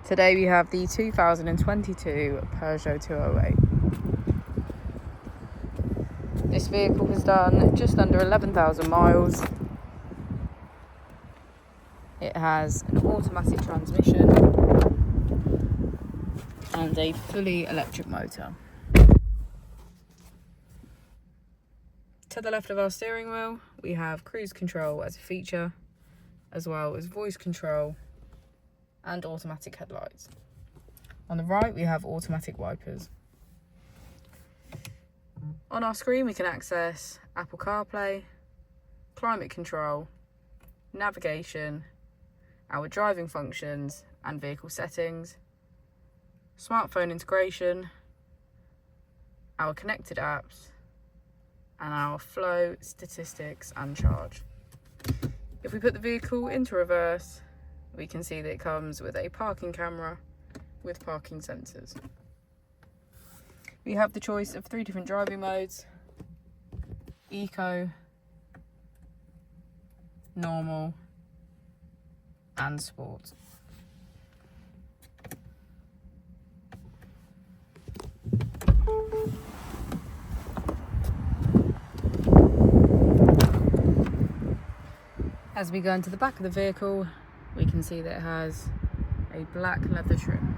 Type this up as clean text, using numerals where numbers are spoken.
Today we have the 2022 Peugeot 208. This vehicle has done just under 11,000 miles. It has an automatic transmission and a fully electric motor. To the left of our steering wheel, we have cruise control as a feature, as well as voice control and automatic headlights. On the right, we have automatic wipers. On our screen, we can access Apple CarPlay, climate control, navigation, our driving functions and vehicle settings, smartphone integration, our connected apps, and our flow, statistics and charge. If we put the vehicle into reverse, we can see that it comes with a parking camera with parking sensors. We have the choice of 3 different driving modes: Eco, Normal and Sport. As we go into the back of the vehicle, we can see that it has a black leather trim.